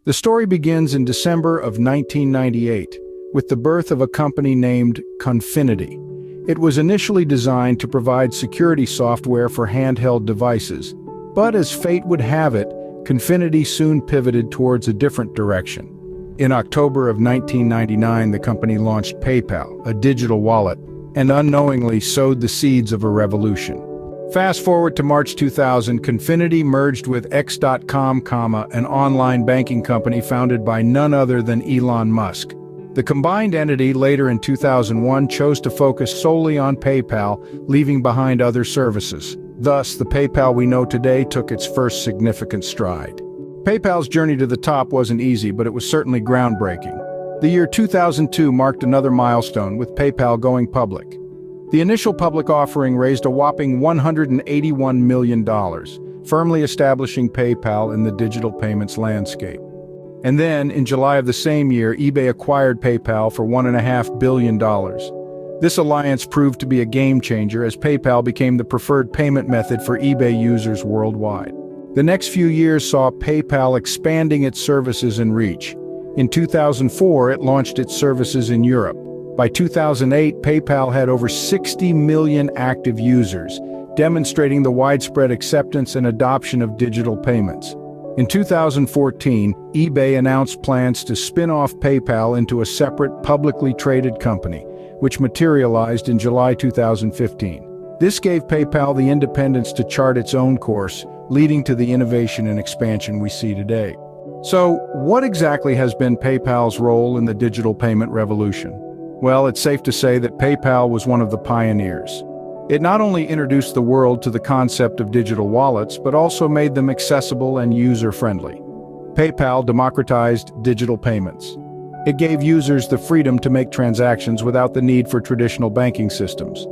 The story begins in December of 1998 with the birth of a company named Confinity. It was initially designed to provide security software for handheld devices, but as fate would have it, Confinity soon pivoted towards a different direction. In October of 1999, the company launched PayPal, a digital wallet, and unknowingly sowed the seeds of a revolution. Fast forward to March 2000, Confinity merged with X.com, an online banking company founded by none other than Elon Musk. The combined entity later in 2001 chose to focus solely on PayPal, leaving behind other services. Thus, the PayPal we know today took its first significant stride. PayPal's journey to the top wasn't easy, but it was certainly groundbreaking. The year 2002 marked another milestone, with PayPal going public. The initial public offering raised a whopping $181 million, firmly establishing PayPal in the digital payments landscape. And then, in July of the same year, eBay acquired PayPal for $1.5 billion. This alliance proved to be a game-changer as PayPal became the preferred payment method for eBay users worldwide. The next few years saw PayPal expanding its services and reach. In 2004, it launched its services in Europe. By 2008, PayPal had over 60 million active users, demonstrating the widespread acceptance and adoption of digital payments. In 2014, eBay announced plans to spin off PayPal into a separate, publicly traded company, which materialized in July 2015. This gave PayPal the independence to chart its own course, leading to the innovation and expansion we see today. So, what exactly has been PayPal's role in the digital payment revolution? Well, it's safe to say that PayPal was one of the pioneers. It not only introduced the world to the concept of digital wallets, but also made them accessible and user-friendly. PayPal democratized digital payments. It gave users the freedom to make transactions without the need for traditional banking systems.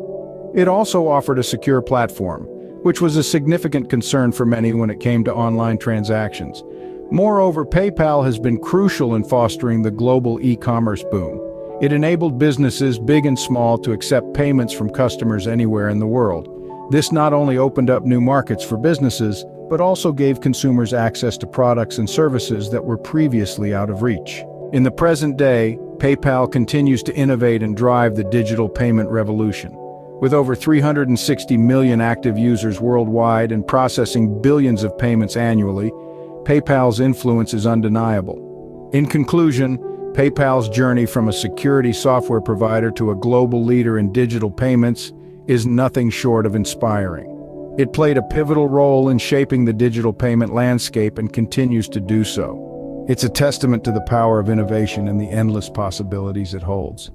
It also offered a secure platform, which was a significant concern for many when it came to online transactions. Moreover, PayPal has been crucial in fostering the global e-commerce boom. It enabled businesses, big and small, to accept payments from customers anywhere in the world. This not only opened up new markets for businesses, but also gave consumers access to products and services that were previously out of reach. In the present day, PayPal continues to innovate and drive the digital payment revolution. With over 360 million active users worldwide and processing billions of payments annually, PayPal's influence is undeniable. In conclusion, PayPal's journey from a security software provider to a global leader in digital payments is nothing short of inspiring. It played a pivotal role in shaping the digital payment landscape and continues to do so. It's a testament to the power of innovation and the endless possibilities it holds.